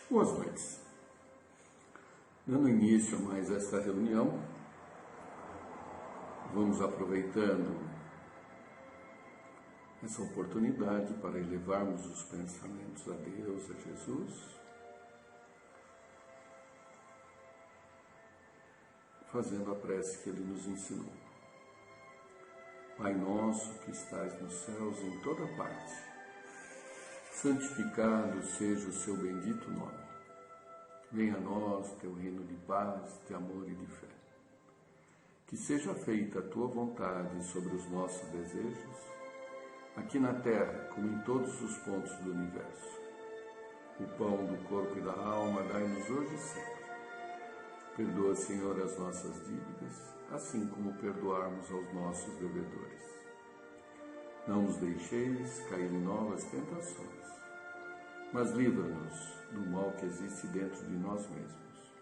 Boas noites. Dando início a mais esta reunião, vamos aproveitando essa oportunidade para elevarmos os pensamentos a Deus, a Jesus, fazendo a prece que Ele nos ensinou. Pai nosso que estais nos céus em toda parte, santificado seja o seu bendito nome. Venha a nós teu reino de paz, de amor e de fé. Que seja feita a tua vontade sobre os nossos desejos, aqui na terra como em todos os pontos do universo. O pão do corpo e da alma dai-nos hoje e sempre. Perdoa, Senhor, as nossas dívidas, assim como perdoarmos aos nossos devedores. Não nos deixeis cair em novas tentações, mas livra-nos do mal que existe dentro de nós mesmos.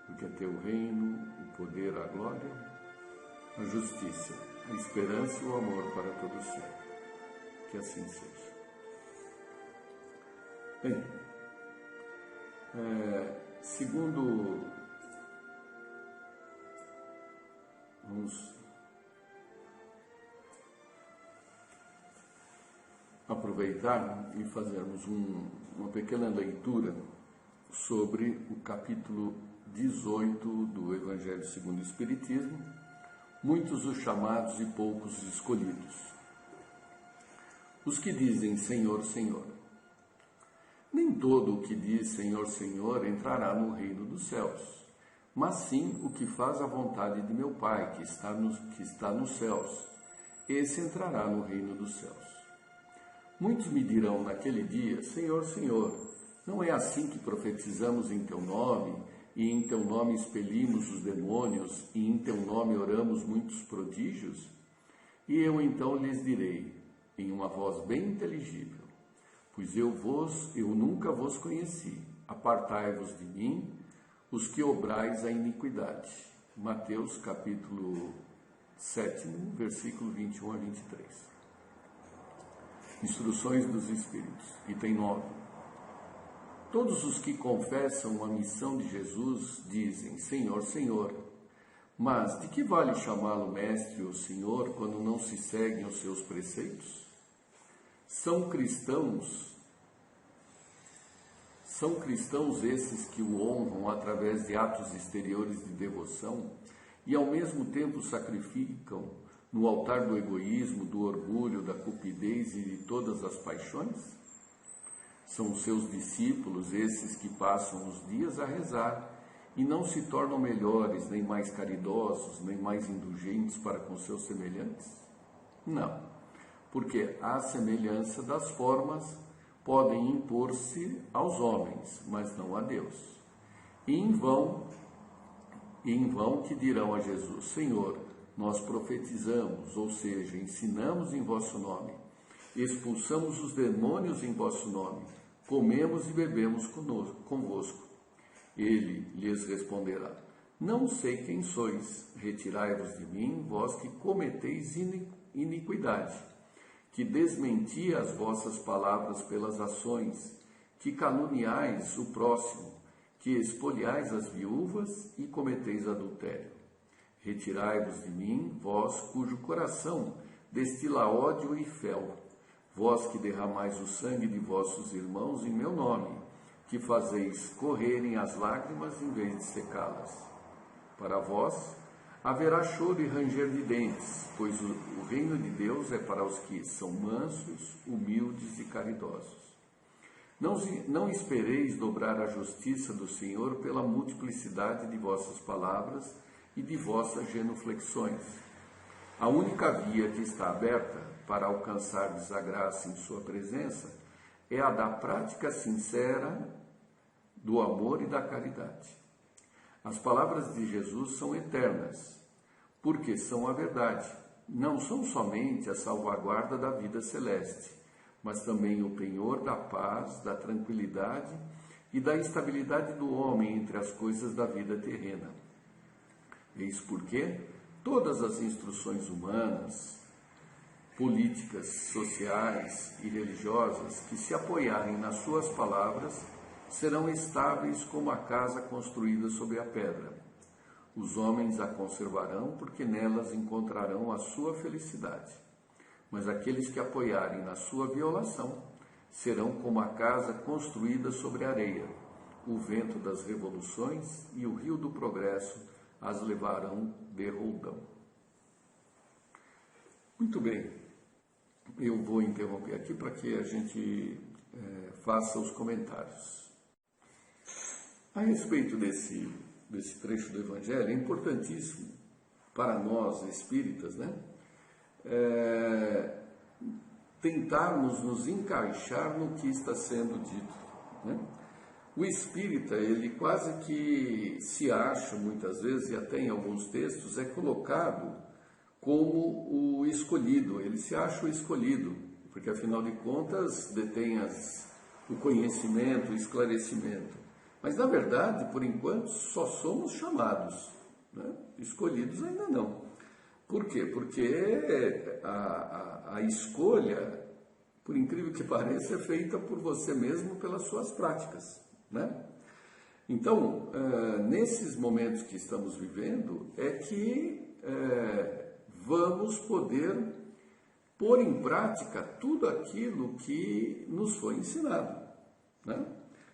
Porque é teu reino, o poder, a glória, a justiça, a esperança e o amor para todo sempre. Que assim seja. Bem, vamos aproveitar e fazermos uma pequena leitura sobre o capítulo 18 do Evangelho segundo o Espiritismo, muitos os chamados e poucos os escolhidos. Os que dizem Senhor, Senhor. Nem todo o que diz Senhor, Senhor entrará no reino dos céus, mas sim o que faz a vontade de meu Pai, que está nos céus. Esse entrará no reino dos céus. Muitos me dirão naquele dia, Senhor, Senhor, não é assim que profetizamos em teu nome, e em teu nome expelimos os demônios, e em teu nome oramos muitos prodígios? E eu então lhes direi, em uma voz bem inteligível, pois eu nunca vos conheci, apartai-vos de mim, os que obrais a iniquidade. Mateus capítulo 7, versículo 21 a 23. Instruções dos Espíritos, item 9. Todos os que confessam a missão de Jesus dizem, Senhor, Senhor, mas de que vale chamá-lo Mestre ou Senhor quando não se seguem os seus preceitos? São cristãos esses que o honram através de atos exteriores de devoção e ao mesmo tempo sacrificam no altar do egoísmo, do orgulho, da cupidez e de todas as paixões? São os seus discípulos esses que passam os dias a rezar e não se tornam melhores, nem mais caridosos, nem mais indulgentes para com seus semelhantes? Não, porque a semelhança das formas podem impor-se aos homens, mas não a Deus. E em vão que dirão a Jesus, Senhor, nós profetizamos, ou seja, ensinamos em vosso nome, expulsamos os demônios em vosso nome, comemos e bebemos convosco. Ele lhes responderá, não sei quem sois, retirai-vos de mim, vós que cometeis iniquidade, que desmenti as vossas palavras pelas ações, que caluniais o próximo, que espoliais as viúvas e cometeis adultério. Retirai-vos de mim, vós cujo coração destila ódio e fel, vós que derramais o sangue de vossos irmãos em meu nome, que fazeis correrem as lágrimas em vez de secá-las. Para vós haverá choro e ranger de dentes, pois o reino de Deus é para os que são mansos, humildes e caridosos. Não espereis dobrar a justiça do Senhor pela multiplicidade de vossas palavras e de vossas genuflexões. A única via que está aberta para alcançardes a graça em sua presença é a da prática sincera do amor e da caridade. As palavras de Jesus são eternas, porque são a verdade. Não são somente a salvaguarda da vida celeste, mas também o penhor da paz, da tranquilidade e da estabilidade do homem entre as coisas da vida terrena. Eis porque todas as instruções humanas, políticas, sociais e religiosas que se apoiarem nas suas palavras serão estáveis como a casa construída sobre a pedra. Os homens a conservarão porque nelas encontrarão a sua felicidade. Mas aqueles que apoiarem na sua violação serão como a casa construída sobre areia. O vento das revoluções e o rio do progresso as levarão de roldão. Muito bem, eu vou interromper aqui para que a gente faça os comentários. A respeito desse trecho do Evangelho, é importantíssimo para nós espíritas, né? Tentarmos nos encaixar no que está sendo dito, né? O espírita, ele quase que se acha, muitas vezes, e até em alguns textos, é colocado como o escolhido. Ele se acha o escolhido, porque, afinal de contas, detém o conhecimento, o esclarecimento. Mas, na verdade, por enquanto, só somos chamados, né? Escolhidos ainda não. Por quê? Porque a escolha, por incrível que pareça, é feita por você mesmo pelas suas práticas, né? Então, nesses momentos que estamos vivendo, é que vamos poder pôr em prática tudo aquilo que nos foi ensinado, né?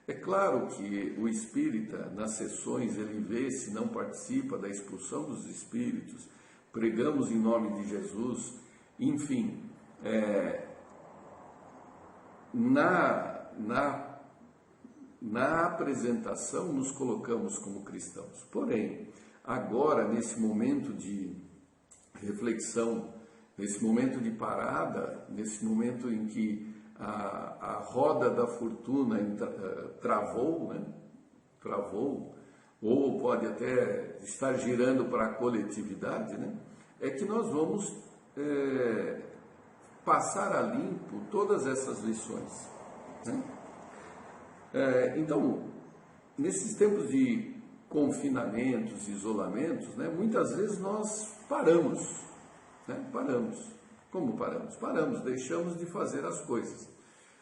É claro que o espírita, nas sessões, ele vê se não participa da expulsão dos espíritos, pregamos em nome de Jesus, enfim, na apresentação nos colocamos como cristãos. Porém, agora, nesse momento de reflexão, nesse momento de parada, nesse momento em que a roda da fortuna travou, né? Travou, ou pode até estar girando para a coletividade, né? É que nós vamos passar a limpo todas essas lições, né? Então, nesses tempos de confinamentos, isolamentos, né, muitas vezes nós paramos, né? Paramos. Como paramos? Paramos, deixamos de fazer as coisas.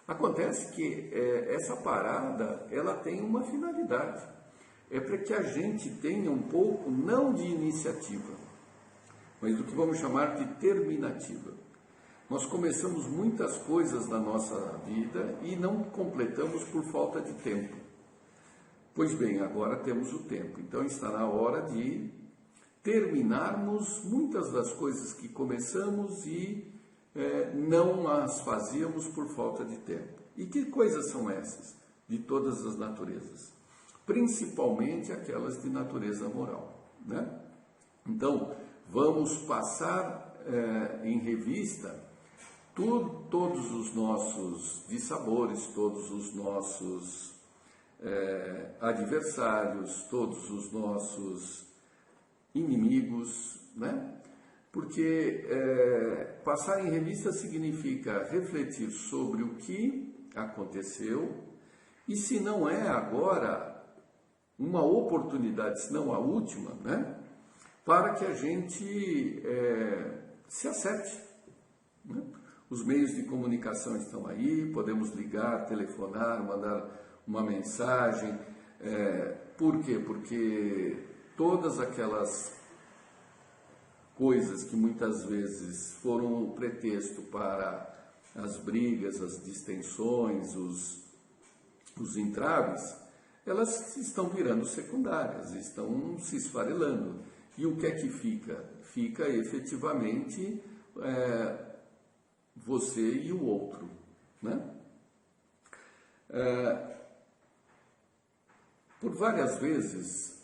Acontece que essa parada, ela tem uma finalidade. É para que a gente tenha um pouco, não de iniciativa, mas do que vamos chamar de terminativa. Nós começamos muitas coisas na nossa vida e não completamos por falta de tempo. Pois bem, agora temos o tempo, então está na hora de terminarmos muitas das coisas que começamos e não as fazíamos por falta de tempo. E que coisas são essas? De todas as naturezas. Principalmente aquelas de natureza moral, né? Então, vamos passar em revista todos os nossos dissabores, todos os nossos adversários, todos os nossos inimigos, né? Porque passar em revista significa refletir sobre o que aconteceu e, se não é agora, uma oportunidade, se não a última, né? Para que a gente se acerte, né? Os meios de comunicação estão aí, podemos ligar, telefonar, mandar uma mensagem. Por quê? Porque todas aquelas coisas que muitas vezes foram o pretexto para as brigas, as distensões, os entraves, elas estão virando secundárias, estão se esfarelando. E o que é que fica? Fica efetivamente você e o outro, né? Por várias vezes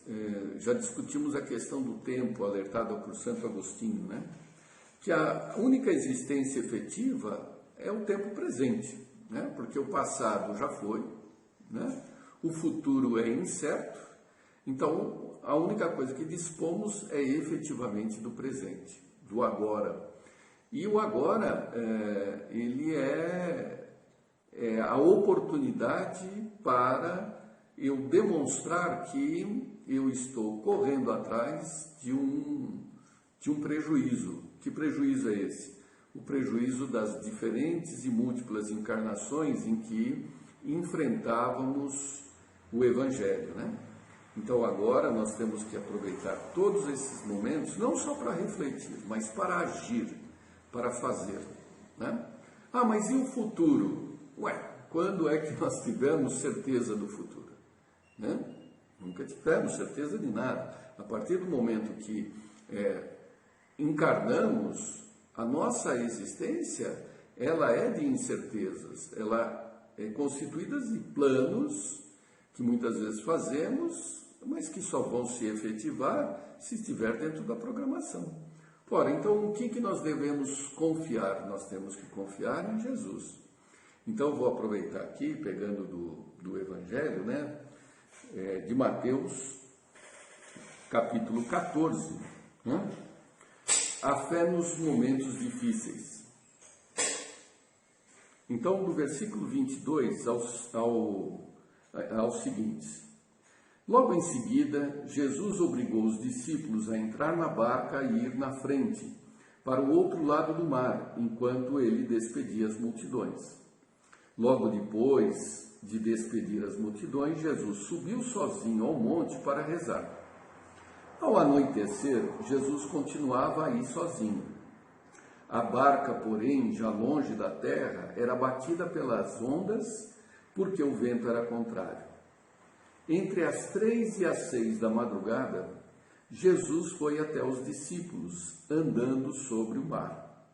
já discutimos a questão do tempo, alertada por Santo Agostinho, né? Que a única existência efetiva é o tempo presente, né? Porque o passado já foi, né? O futuro é incerto, então a única coisa que dispomos é efetivamente do presente, do agora. E o agora, ele é a oportunidade para eu demonstrar que eu estou correndo atrás de um prejuízo. Que prejuízo é esse? O prejuízo das diferentes e múltiplas encarnações em que enfrentávamos o Evangelho, né? Então agora nós temos que aproveitar todos esses momentos, não só para refletir, mas para agir, para fazer, né? Ah, mas e o futuro? Ué, quando é que nós tivemos certeza do futuro? Né? Nunca tivemos certeza de nada. A partir do momento que encarnamos, a nossa existência, ela é de incertezas, ela é constituída de planos que muitas vezes fazemos, mas que só vão se efetivar se estiver dentro da programação. Ora, então o que nós devemos confiar? Nós temos que confiar em Jesus. Então vou aproveitar aqui, pegando do Evangelho, né, de Mateus, capítulo 14, né? A fé nos momentos difíceis. Então, do versículo 22 ao seguinte: logo em seguida, Jesus obrigou os discípulos a entrar na barca e ir na frente, para o outro lado do mar, enquanto ele despedia as multidões. Logo depois de despedir as multidões, Jesus subiu sozinho ao monte para rezar. Ao anoitecer, Jesus continuava aí sozinho. A barca, porém, já longe da terra, era batida pelas ondas, porque o vento era contrário. Entre as 3 e as 6 da madrugada, Jesus foi até os discípulos, andando sobre o mar.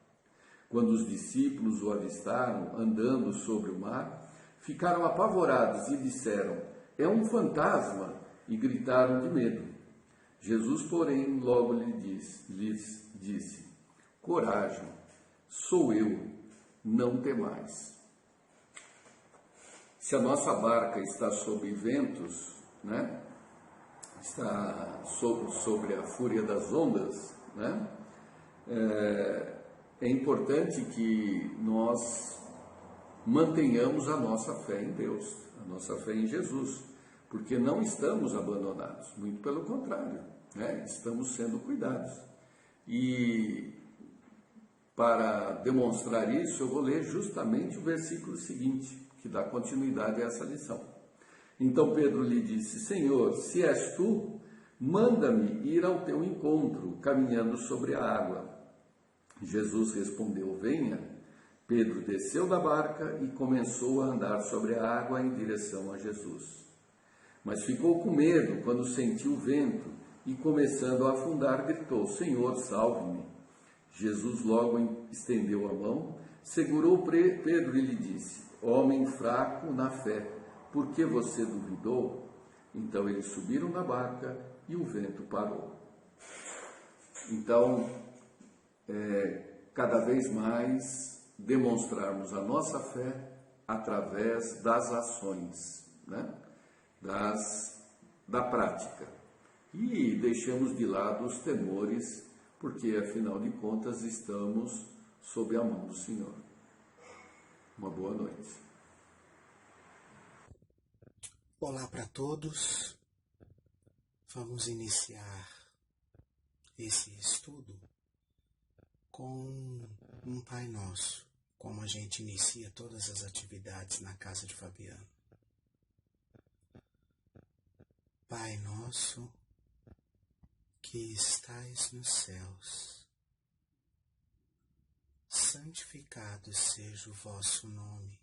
Quando os discípulos o avistaram andando sobre o mar, ficaram apavorados e disseram: é um fantasma, e gritaram de medo. Jesus, porém, logo lhes disse: coragem, sou eu, não temais. Se a nossa barca está sob ventos, né, está sobre a fúria das ondas, né, é importante que nós mantenhamos a nossa fé em Deus, a nossa fé em Jesus, porque não estamos abandonados, muito pelo contrário, né, estamos sendo cuidados. E para demonstrar isso, eu vou ler justamente o versículo seguinte, que dá continuidade a essa lição. Então Pedro lhe disse: Senhor, se és tu, manda-me ir ao teu encontro, caminhando sobre a água. Jesus respondeu: venha. Pedro desceu da barca e começou a andar sobre a água em direção a Jesus. Mas ficou com medo quando sentiu o vento e, começando a afundar, gritou: Senhor, salve-me. Jesus logo estendeu a mão, segurou Pedro e lhe disse: homem fraco na fé, por que você duvidou? Então eles subiram na barca e o vento parou. Então, cada vez mais demonstrarmos a nossa fé através das ações, né? Da prática. E deixamos de lado os temores, porque afinal de contas estamos sob a mão do Senhor. Uma boa noite. Olá para todos. Vamos iniciar esse estudo com um Pai Nosso, como a gente inicia todas as atividades na casa de Fabiano. Pai nosso, que estais nos céus, santificado seja o vosso nome.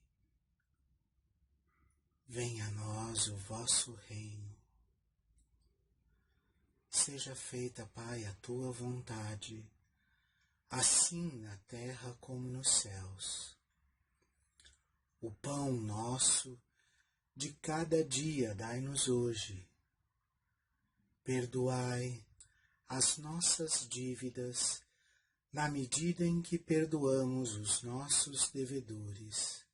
Venha a nós o vosso reino. Seja feita, Pai, a tua vontade, assim na terra como nos céus. O pão nosso de cada dia dai-nos hoje. Perdoai as nossas dívidas, na medida em que perdoamos os nossos devedores.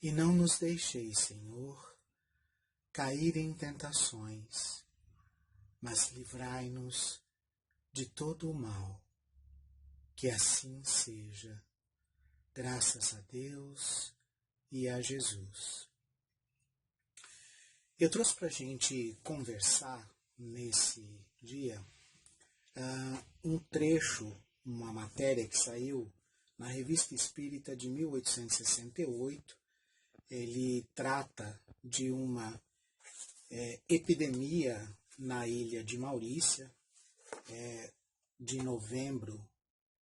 E não nos deixeis, Senhor, cair em tentações, mas livrai-nos de todo o mal. Que assim seja, graças a Deus e a Jesus. Eu trouxe para a gente conversar nesse dia um trecho, uma matéria que saiu na Revista Espírita de 1868. Ele trata de uma epidemia na ilha de Maurícia, de novembro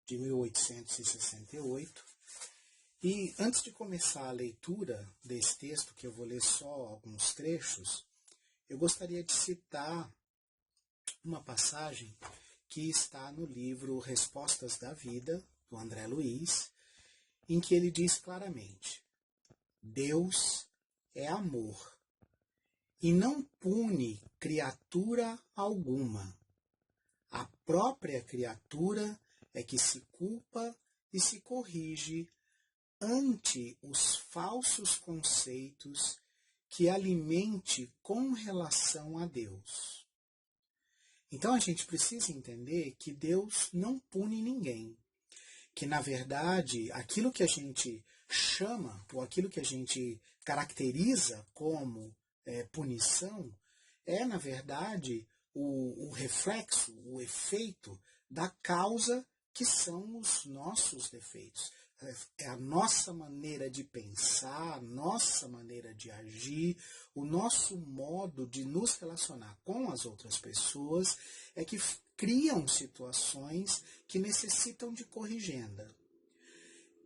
de 1868. E antes de começar a leitura desse texto, que eu vou ler só alguns trechos, eu gostaria de citar uma passagem que está no livro Respostas da Vida, do André Luiz, em que ele diz claramente: Deus é amor e não pune criatura alguma. A própria criatura é que se culpa e se corrige ante os falsos conceitos que alimente com relação a Deus. Então a gente precisa entender que Deus não pune ninguém, que na verdade aquilo que a gente chama ou aquilo que a gente caracteriza como punição é na verdade o reflexo, o efeito da causa que são os nossos defeitos. É a nossa maneira de pensar, a nossa maneira de agir, o nosso modo de nos relacionar com as outras pessoas é que criam situações que necessitam de corrigenda.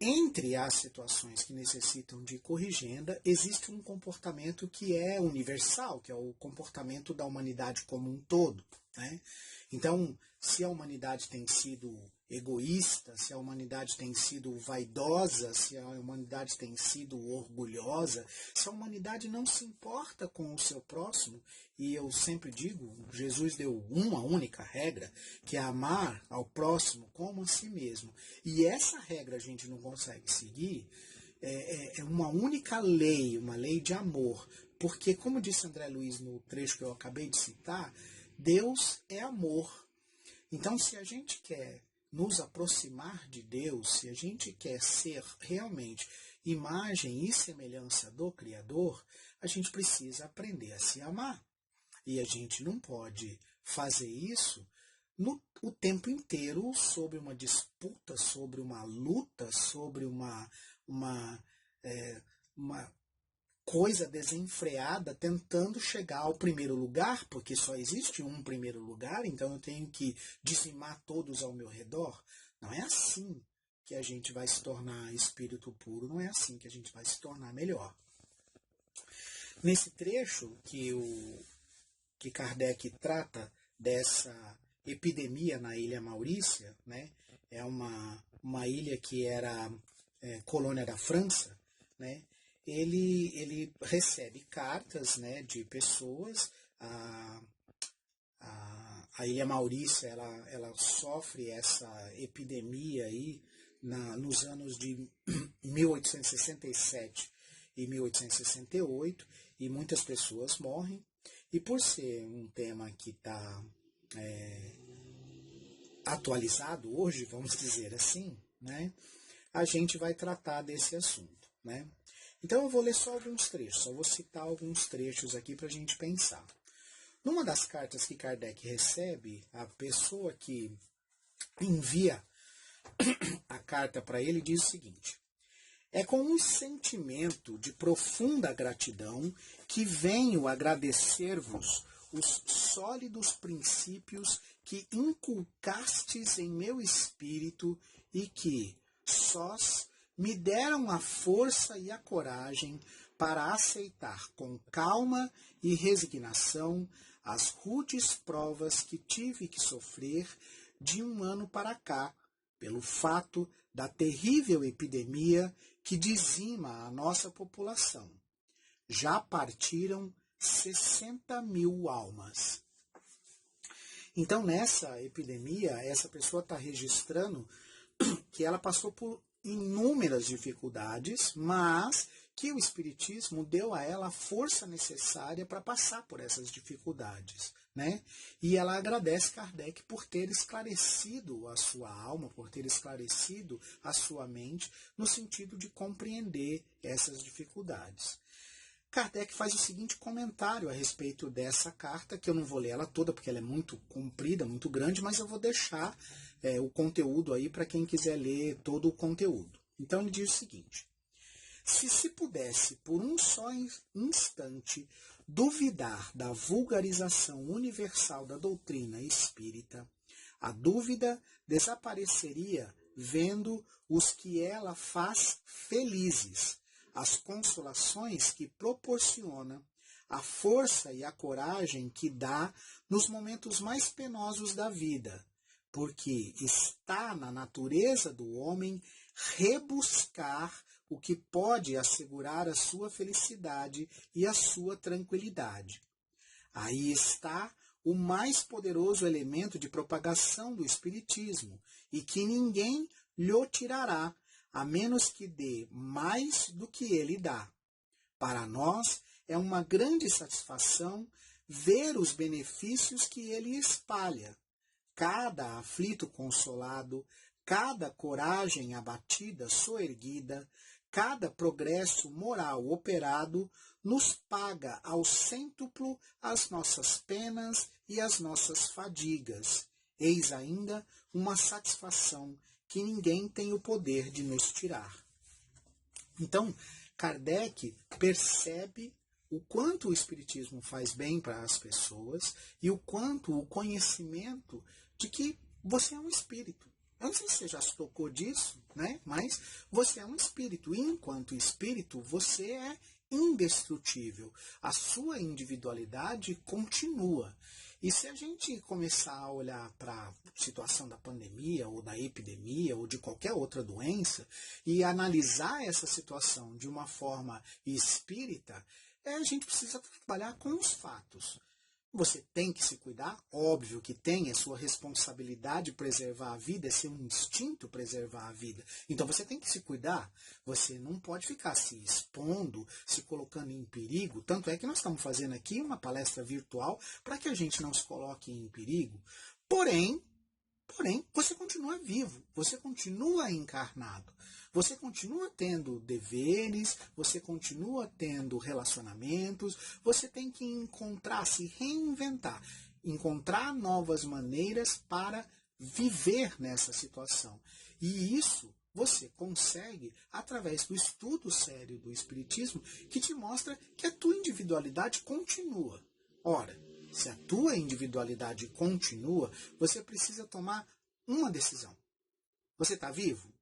Entre as situações que necessitam de corrigenda, existe um comportamento que é universal, que é o comportamento da humanidade como um todo, né? Então, se a humanidade tem sido egoísta, se a humanidade tem sido vaidosa, se a humanidade tem sido orgulhosa, se a humanidade não se importa com o seu próximo, e eu sempre digo, Jesus deu uma única regra, que é amar ao próximo como a si mesmo. E essa regra a gente não consegue seguir, é uma única lei, uma lei de amor. Porque, como disse André Luiz no trecho que eu acabei de citar, Deus é amor. Então, se a gente quer nos aproximar de Deus, se a gente quer ser realmente imagem e semelhança do Criador, a gente precisa aprender a se amar. E a gente não pode fazer isso o tempo inteiro sobre uma disputa, sobre uma luta, sobre uma coisa desenfreada tentando chegar ao primeiro lugar, porque só existe um primeiro lugar, então eu tenho que dizimar todos ao meu redor. Não é assim que a gente vai se tornar espírito puro, não é assim que a gente vai se tornar melhor. Nesse trecho que Kardec trata dessa epidemia na ilha Maurícia, né? É uma ilha que era colônia da França, né? Ele recebe cartas, né, de pessoas. A ilha Maurícia ela sofre essa epidemia aí nos anos de 1867 e 1868, e muitas pessoas morrem. E por ser um tema que está atualizado hoje, vamos dizer assim, né, a gente vai tratar desse assunto, né? Então eu vou ler só alguns trechos, só vou citar alguns trechos aqui para a gente pensar. Numa das cartas que Kardec recebe, a pessoa que envia a carta para ele diz o seguinte: é com um sentimento de profunda gratidão que venho agradecer-vos os sólidos princípios que inculcastes em meu espírito e que, sós, me deram a força e a coragem para aceitar com calma e resignação as rudes provas que tive que sofrer de um ano para cá, pelo fato da terrível epidemia que dizima a nossa população. Já partiram 60.000 almas. Então, nessa epidemia, essa pessoa está registrando que ela passou por inúmeras dificuldades, mas que o Espiritismo deu a ela a força necessária para passar por essas dificuldades, né? E ela agradece Kardec por ter esclarecido a sua alma, por ter esclarecido a sua mente, no sentido de compreender essas dificuldades. Kardec faz o seguinte comentário a respeito dessa carta, que eu não vou ler ela toda, porque ela é muito comprida, muito grande, mas eu vou deixar o conteúdo aí para quem quiser ler todo o conteúdo. Então ele diz o seguinte: se pudesse por um só instante duvidar da vulgarização universal da doutrina espírita, a dúvida desapareceria vendo os que ela faz felizes, as consolações que proporciona, a força e a coragem que dá nos momentos mais penosos da vida, porque está na natureza do homem rebuscar o que pode assegurar a sua felicidade e a sua tranquilidade. Aí está o mais poderoso elemento de propagação do Espiritismo, e que ninguém lhe tirará, a menos que dê mais do que ele dá. Para nós é uma grande satisfação ver os benefícios que ele espalha. Cada aflito consolado, cada coragem abatida, soerguida, cada progresso moral operado, nos paga ao cêntuplo as nossas penas e as nossas fadigas. Eis ainda uma satisfação que ninguém tem o poder de nos tirar. Então, Kardec percebe o quanto o Espiritismo faz bem para as pessoas e o quanto o conhecimento de que você é um espírito. Eu não sei se você já se tocou disso, né? Mas você é um espírito. E enquanto espírito, você é indestrutível. A sua individualidade continua. E se a gente começar a olhar para a situação da pandemia, ou da epidemia, ou de qualquer outra doença, e analisar essa situação de uma forma espírita, a gente precisa trabalhar com os fatos. Você tem que se cuidar, óbvio que tem, é sua responsabilidade preservar a vida, é seu instinto preservar a vida. Então você tem que se cuidar, você não pode ficar se expondo, se colocando em perigo. Tanto é que nós estamos fazendo aqui uma palestra virtual para que a gente não se coloque em perigo. Porém, você continua vivo, você continua encarnado. Você continua tendo deveres, você continua tendo relacionamentos, você tem que encontrar, se reinventar, encontrar novas maneiras para viver nessa situação. E isso você consegue através do estudo sério do Espiritismo, que te mostra que a tua individualidade continua. Ora, se a tua individualidade continua, você precisa tomar uma decisão. Você está vivo?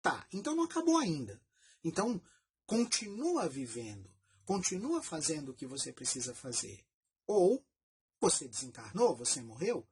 Tá, então não acabou ainda. Então, continua vivendo, continua fazendo o que você precisa fazer. Ou, você desencarnou, você morreu,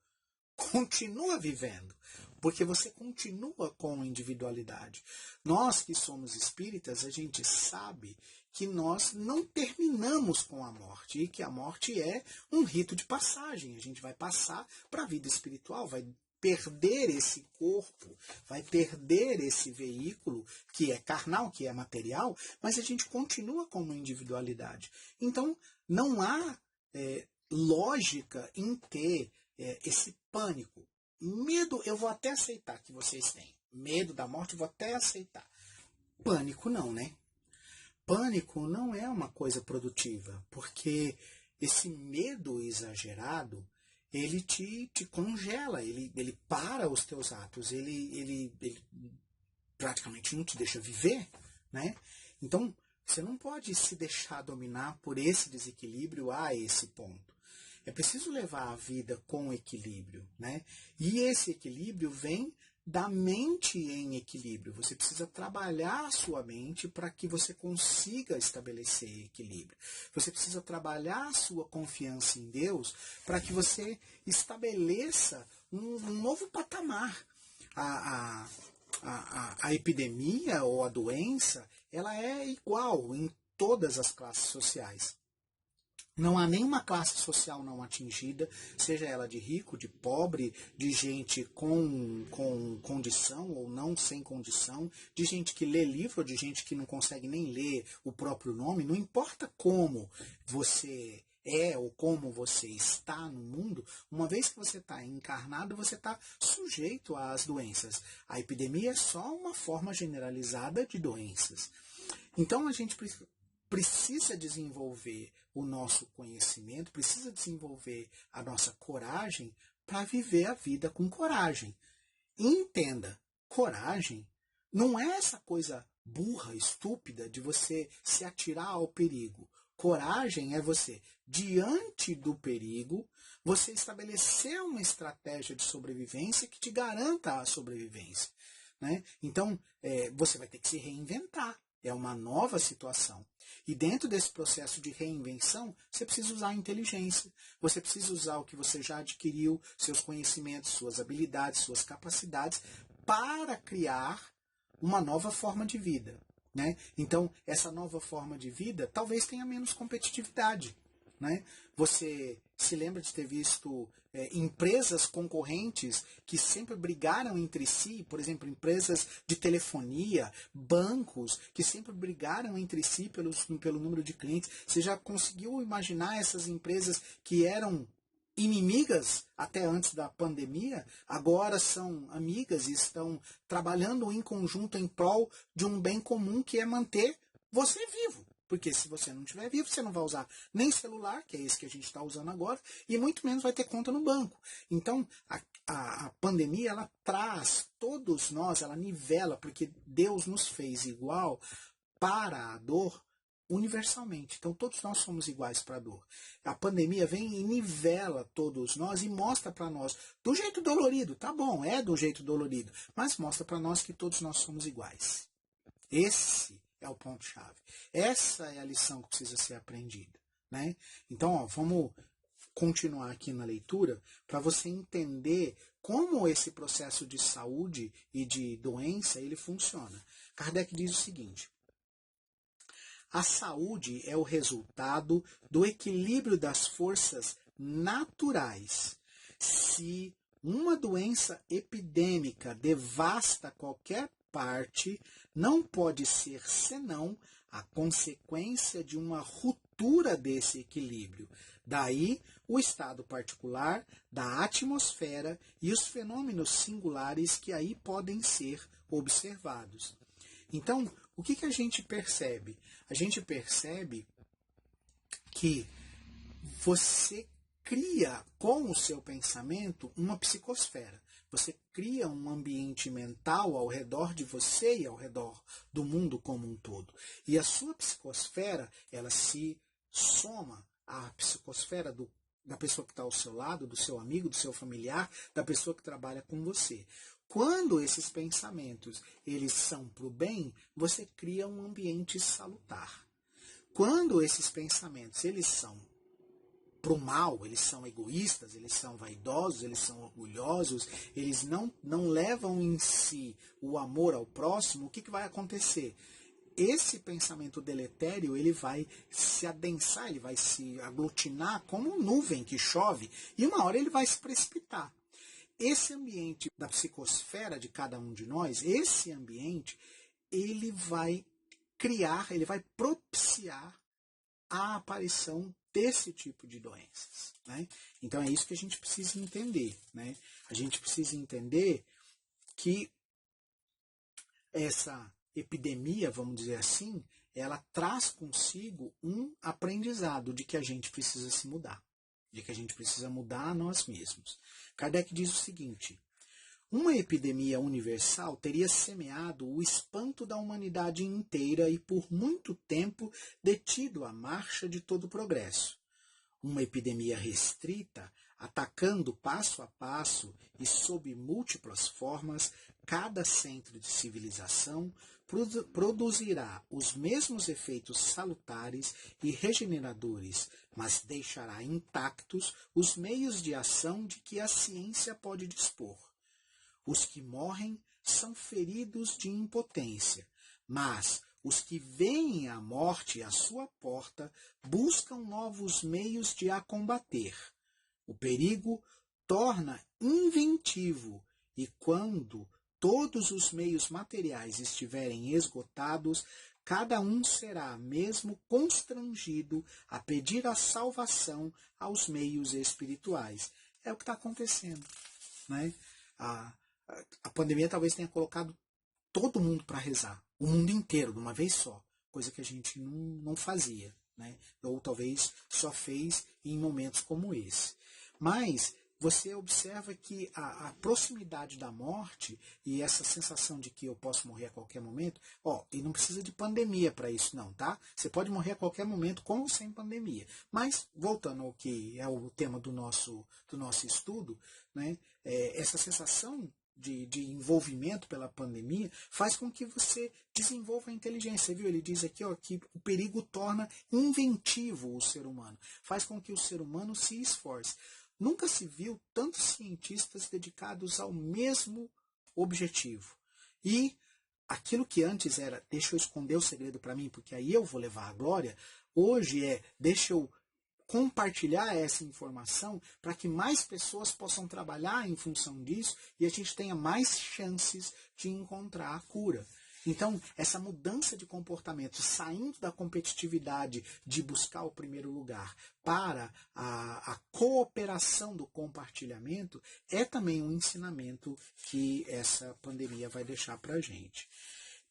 continua vivendo, porque você continua com individualidade. Nós que somos espíritas, a gente sabe que nós não terminamos com a morte, e que a morte é um rito de passagem. A gente vai passar para a vida espiritual, vai perder esse corpo, vai perder esse veículo que é carnal, que é material, mas a gente continua como individualidade. Então, não há lógica em ter esse pânico. Medo, eu vou até aceitar que vocês têm. Medo da morte, eu vou até aceitar. Pânico não, né? Pânico não é uma coisa produtiva, porque esse medo exagerado, ele te congela, ele para os teus atos, ele praticamente não te deixa viver, né? Então, você não pode se deixar dominar por esse desequilíbrio a esse ponto. É preciso levar a vida com equilíbrio, né? E esse equilíbrio vem da mente em equilíbrio. Você precisa trabalhar a sua mente para que você consiga estabelecer equilíbrio. Você precisa trabalhar a sua confiança em Deus para que você estabeleça um novo patamar. A epidemia ou a doença, ela é igual em todas as classes sociais. Não há nenhuma classe social não atingida, seja ela de rico, de pobre, de gente com condição ou não sem condição, de gente que lê livro ou de gente que não consegue nem ler o próprio nome. Não importa como você é ou como você está no mundo, uma vez que você está encarnado, você está sujeito às doenças. A epidemia é só uma forma generalizada de doenças. Então a gente precisa desenvolver o nosso conhecimento, precisa desenvolver a nossa coragem para viver a vida com coragem. E entenda, coragem não é essa coisa burra, estúpida de você se atirar ao perigo. Coragem é você, diante do perigo, você estabelecer uma estratégia de sobrevivência que te garanta a sobrevivência, né? Então, você vai ter que se reinventar. É uma nova situação. E dentro desse processo de reinvenção, você precisa usar a inteligência. Você precisa usar o que você já adquiriu, seus conhecimentos, suas habilidades, suas capacidades, para criar uma nova forma de vida, né? Então, essa nova forma de vida talvez tenha menos competitividade, né? Você se lembra de ter visto empresas concorrentes que sempre brigaram entre si, por exemplo, empresas de telefonia, bancos, que sempre brigaram entre si pelo número de clientes. Você já conseguiu imaginar essas empresas que eram inimigas até antes da pandemia, agora são amigas e estão trabalhando em conjunto em prol de um bem comum, que é manter você vivo? Porque se você não estiver vivo, você não vai usar nem celular, que é esse que a gente está usando agora, e muito menos vai ter conta no banco. Então, a pandemia, ela traz todos nós, ela nivela, porque Deus nos fez igual para a dor universalmente. Então, todos nós somos iguais para a dor. A pandemia vem e nivela todos nós e mostra para nós, do jeito dolorido, tá bom, é do jeito dolorido, mas mostra para nós que todos nós somos iguais. Esse é o ponto-chave. Essa é a lição que precisa ser aprendida, né? Então, vamos continuar aqui na leitura para você entender como esse processo de saúde e de doença ele funciona. Kardec diz o seguinte: a saúde é o resultado do equilíbrio das forças naturais. Se uma doença epidêmica devasta qualquer parte, não pode ser senão a consequência de uma ruptura desse equilíbrio. Daí o estado particular da atmosfera e os fenômenos singulares que aí podem ser observados. Então, o que a gente percebe? A gente percebe que você cria com o seu pensamento uma psicosfera. Você cria um ambiente mental ao redor de você e ao redor do mundo como um todo. E a sua psicosfera, ela se soma à psicosfera da pessoa que está ao seu lado, do seu amigo, do seu familiar, da pessoa que trabalha com você. Quando esses pensamentos eles são para o bem, você cria um ambiente salutar. Quando esses pensamentos eles são para o mal, eles são egoístas, eles são vaidosos, eles são orgulhosos, eles não levam em si o amor ao próximo, o que vai acontecer? Esse pensamento deletério ele vai se adensar, ele vai se aglutinar como nuvem que chove, e uma hora ele vai se precipitar. Esse ambiente da psicosfera de cada um de nós, esse ambiente, ele vai criar, ele vai propiciar a aparição desse tipo de doenças, né? Então é isso que a gente precisa entender, né? A gente precisa entender que essa epidemia, vamos dizer assim, ela traz consigo um aprendizado de que a gente precisa se mudar, de que a gente precisa mudar a nós mesmos. Kardec diz o seguinte: uma epidemia universal teria semeado o espanto da humanidade inteira e por muito tempo detido a marcha de todo o progresso. Uma epidemia restrita, atacando passo a passo e sob múltiplas formas cada centro de civilização, produzirá os mesmos efeitos salutares e regeneradores, mas deixará intactos os meios de ação de que a ciência pode dispor. Os que morrem são feridos de impotência, mas os que veem a morte à sua porta buscam novos meios de a combater. O perigo torna inventivo e quando todos os meios materiais estiverem esgotados, cada um será mesmo constrangido a pedir a salvação aos meios espirituais. É o que está acontecendo, né? A pandemia talvez tenha colocado todo mundo para rezar, o mundo inteiro, de uma vez só, coisa que a gente não fazia, né? Ou talvez só fez em momentos como esse. Mas você observa que a proximidade da morte e essa sensação de que eu posso morrer a qualquer momento, e não precisa de pandemia para isso não, tá? Você pode morrer a qualquer momento com ou sem pandemia. Mas, voltando ao que é o tema do nosso estudo, né, essa sensação de envolvimento pela pandemia faz com que você desenvolva a inteligência. Viu? Ele diz aqui que o perigo torna inventivo o ser humano, faz com que o ser humano se esforce. Nunca se viu tantos cientistas dedicados ao mesmo objetivo. E aquilo que antes era, deixa eu esconder o segredo para mim, porque aí eu vou levar a glória, hoje deixa eu compartilhar essa informação para que mais pessoas possam trabalhar em função disso e a gente tenha mais chances de encontrar a cura. Então, essa mudança de comportamento, saindo da competitividade de buscar o primeiro lugar para a cooperação do compartilhamento, é também um ensinamento que essa pandemia vai deixar para a gente.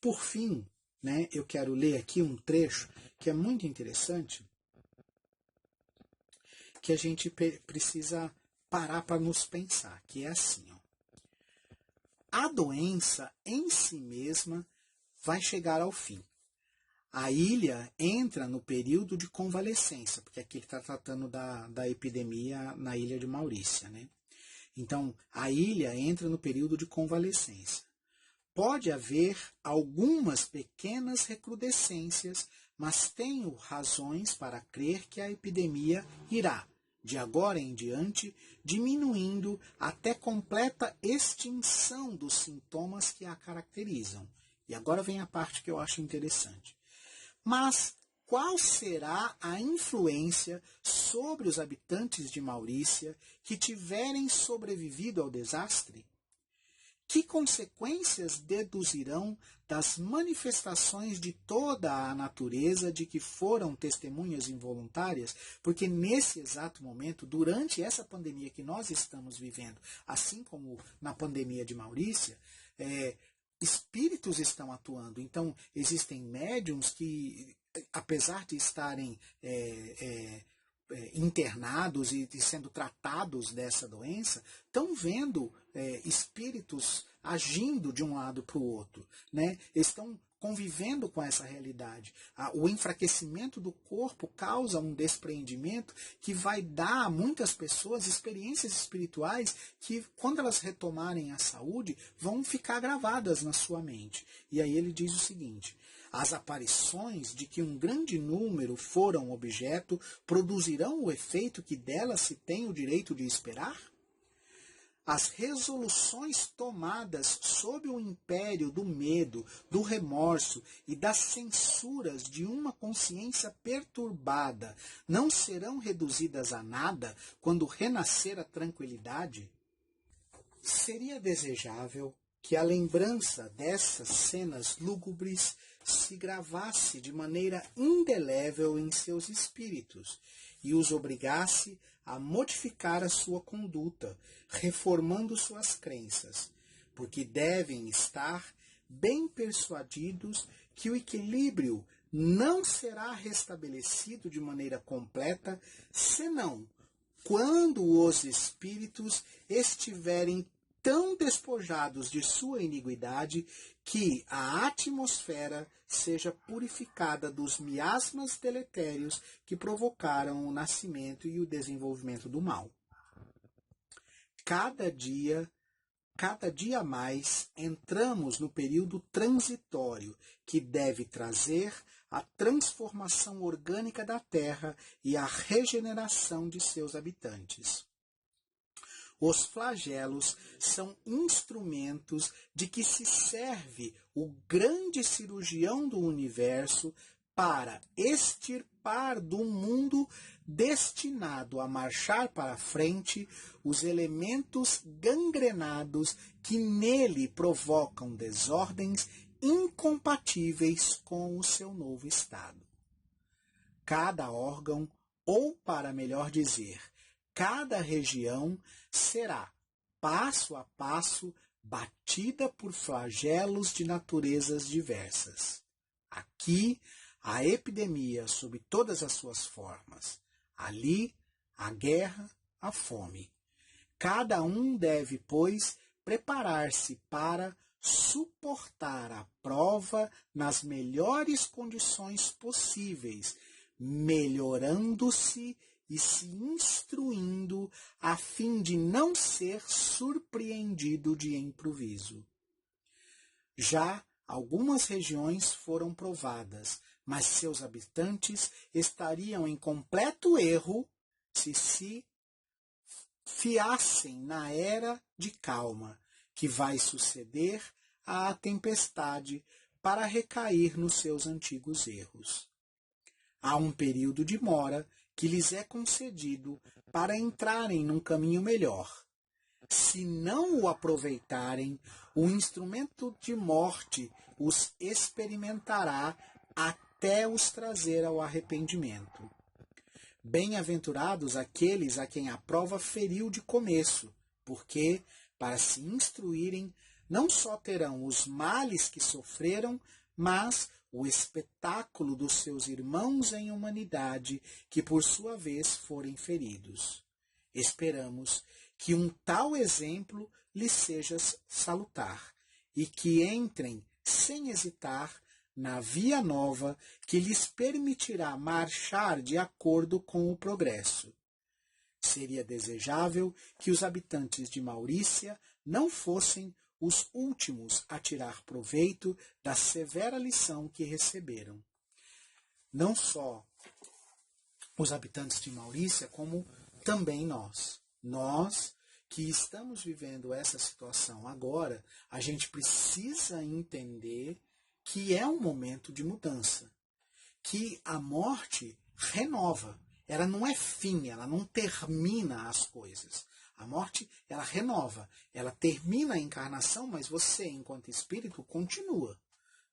Por fim, né, eu quero ler aqui um trecho que é muito interessante, que a gente precisa parar para nos pensar, que é assim. A doença em si mesma vai chegar ao fim. A ilha entra no período de convalescência, porque aqui ele está tratando da epidemia na ilha de Maurícia, né? Então, a ilha entra no período de convalescência. Pode haver algumas pequenas recrudescências, mas tenho razões para crer que a epidemia irá, de agora em diante, diminuindo até completa extinção dos sintomas que a caracterizam. E agora vem a parte que eu acho interessante. Mas qual será a influência sobre os habitantes de Maurícia que tiverem sobrevivido ao desastre? Que consequências deduzirão das manifestações de toda a natureza de que foram testemunhas involuntárias? Porque nesse exato momento, durante essa pandemia que nós estamos vivendo, assim como na pandemia de Maurícia, espíritos estão atuando. Então, existem médiums que, apesar de estarem internados e sendo tratados dessa doença, estão vendo espíritos agindo de um lado para o outro, né? Estão convivendo com essa realidade. O enfraquecimento do corpo causa um despreendimento que vai dar a muitas pessoas experiências espirituais que, quando elas retomarem a saúde, vão ficar gravadas na sua mente. E aí ele diz o seguinte: as aparições de que um grande número foram objeto produzirão o efeito que delas se tem o direito de esperar? As resoluções tomadas sob o império do medo, do remorso e das censuras de uma consciência perturbada não serão reduzidas a nada quando renascer a tranquilidade? Seria desejável que a lembrança dessas cenas lúgubres se gravasse de maneira indelével em seus espíritos e os obrigasse a modificar a sua conduta, reformando suas crenças, porque devem estar bem persuadidos que o equilíbrio não será restabelecido de maneira completa, senão quando os espíritos estiverem tão despojados de sua iniquidade que a atmosfera seja purificada dos miasmas deletérios que provocaram o nascimento e o desenvolvimento do mal. Cada dia mais entramos no período transitório que deve trazer a transformação orgânica da Terra e a regeneração de seus habitantes. Os flagelos são instrumentos de que se serve o grande cirurgião do universo para extirpar do mundo destinado a marchar para frente os elementos gangrenados que nele provocam desordens incompatíveis com o seu novo estado. Cada órgão, ou para melhor dizer, cada região será, passo a passo, batida por flagelos de naturezas diversas. Aqui, a epidemia sob todas as suas formas. Ali, a guerra, a fome. Cada um deve, pois, preparar-se para suportar a prova nas melhores condições possíveis, melhorando-se e se instruindo a fim de não ser surpreendido de improviso. Já algumas regiões foram provadas, mas seus habitantes estariam em completo erro se fiassem na era de calma que vai suceder à tempestade para recair nos seus antigos erros. Há um período de mora que lhes é concedido para entrarem num caminho melhor. Se não o aproveitarem, o instrumento de morte os experimentará até os trazer ao arrependimento. Bem-aventurados aqueles a quem a prova feriu de começo, porque, para se instruírem, não só terão os males que sofreram, mas o espetáculo dos seus irmãos em humanidade, que por sua vez forem feridos. Esperamos que um tal exemplo lhes seja salutar, e que entrem, sem hesitar, na via nova que lhes permitirá marchar de acordo com o progresso. Seria desejável que os habitantes de Maurícia não fossem os últimos a tirar proveito da severa lição que receberam. Não só os habitantes de Maurícia, como também nós. Nós que estamos vivendo essa situação agora, a gente precisa entender que é um momento de mudança, que a morte renova. Ela não é fim, ela não termina as coisas. A morte, ela renova, ela termina a encarnação, mas você, enquanto espírito, continua,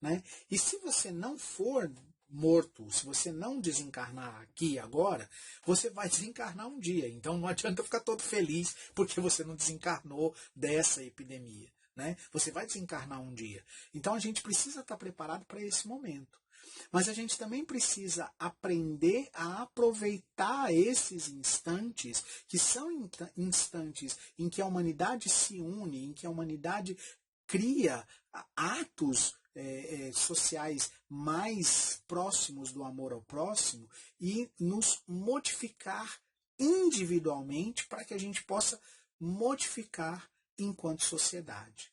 né? E se você não for morto, se você não desencarnar aqui agora, você vai desencarnar um dia. Então não adianta ficar todo feliz porque você não desencarnou dessa epidemia, né? Você vai desencarnar um dia. Então a gente precisa estar preparado para esse momento. Mas a gente também precisa aprender a aproveitar esses instantes, que são instantes em que a humanidade se une, em que a humanidade cria atos sociais mais próximos do amor ao próximo e nos modificar individualmente para que a gente possa modificar enquanto sociedade.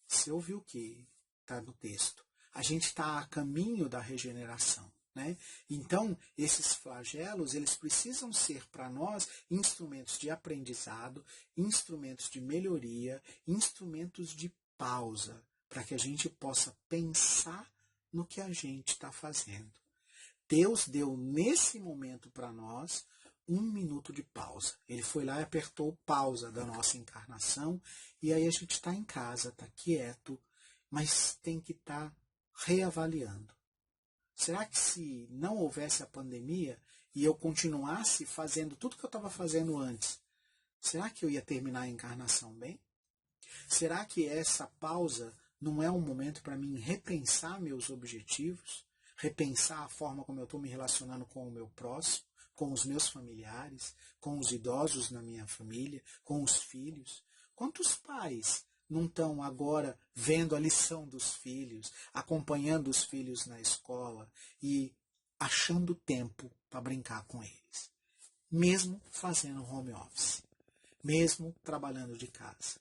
Você ouviu o que está no texto? A gente está a caminho da regeneração, né? Então, esses flagelos, eles precisam ser para nós instrumentos de aprendizado, instrumentos de melhoria, instrumentos de pausa, para que a gente possa pensar no que a gente está fazendo. Deus deu nesse momento para nós 1 minuto de pausa. Ele foi lá e apertou pausa da nossa encarnação, e aí a gente está em casa, está quieto, mas tem que estar reavaliando. Será que se não houvesse a pandemia e eu continuasse fazendo tudo que eu estava fazendo antes, será que eu ia terminar a encarnação bem? Será que essa pausa não é um momento para mim repensar meus objetivos, repensar a forma como eu estou me relacionando com o meu próximo, com os meus familiares, com os idosos na minha família, com os filhos? Quantos pais não estão agora vendo a lição dos filhos, acompanhando os filhos na escola e achando tempo para brincar com eles? Mesmo fazendo home office, mesmo trabalhando de casa.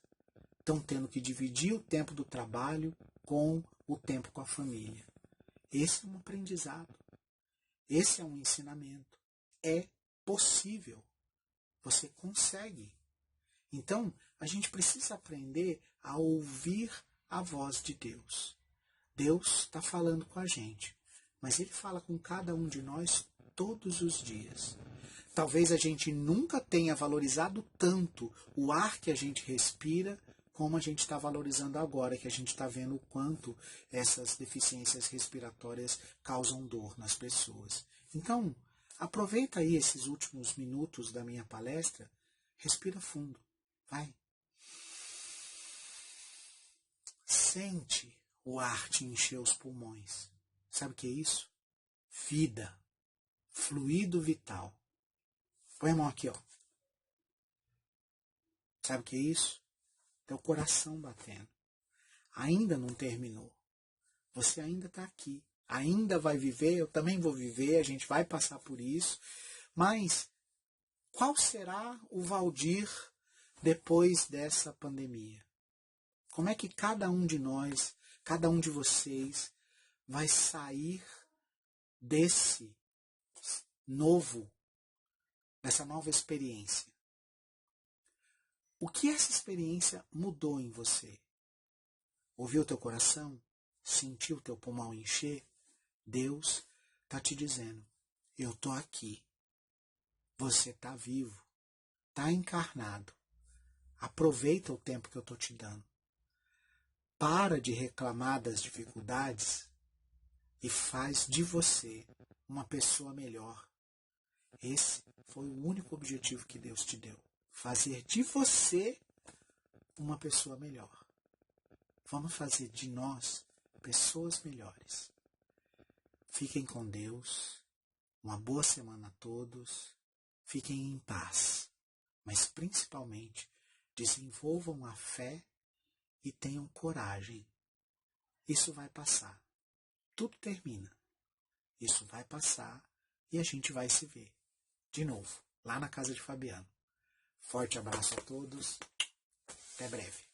Estão tendo que dividir o tempo do trabalho com o tempo com a família. Esse é um aprendizado. Esse é um ensinamento. É possível. Você consegue. Então, a gente precisa aprender a ouvir a voz de Deus. Deus está falando com a gente, mas Ele fala com cada um de nós todos os dias. Talvez a gente nunca tenha valorizado tanto o ar que a gente respira, como a gente está valorizando agora, que a gente está vendo o quanto essas deficiências respiratórias causam dor nas pessoas. Então, aproveita aí esses últimos minutos da minha palestra, respira fundo, vai. Sente o ar te encher os pulmões. Sabe o que é isso? Vida, fluido vital. Põe a mão aqui, ó. Sabe o que é isso? Teu coração batendo. Ainda não terminou. Você ainda está aqui. Ainda vai viver, eu também vou viver, a gente vai passar por isso. Mas qual será o Valdir depois dessa pandemia? Como é que cada um de nós, cada um de vocês vai sair dessa nova experiência? O que essa experiência mudou em você? Ouviu o teu coração? Sentiu o teu pulmão encher? Deus está te dizendo, eu estou aqui. Você está vivo, está encarnado. Aproveita o tempo que eu estou te dando. Para de reclamar das dificuldades e faz de você uma pessoa melhor. Esse foi o único objetivo que Deus te deu. Fazer de você uma pessoa melhor. Vamos fazer de nós pessoas melhores. Fiquem com Deus. Uma boa semana a todos. Fiquem em paz. Mas principalmente, desenvolvam a fé e tenham coragem. Isso vai passar. Tudo termina. Isso vai passar e a gente vai se ver. De novo, lá na casa de Fabiano. Forte abraço a todos. Até breve.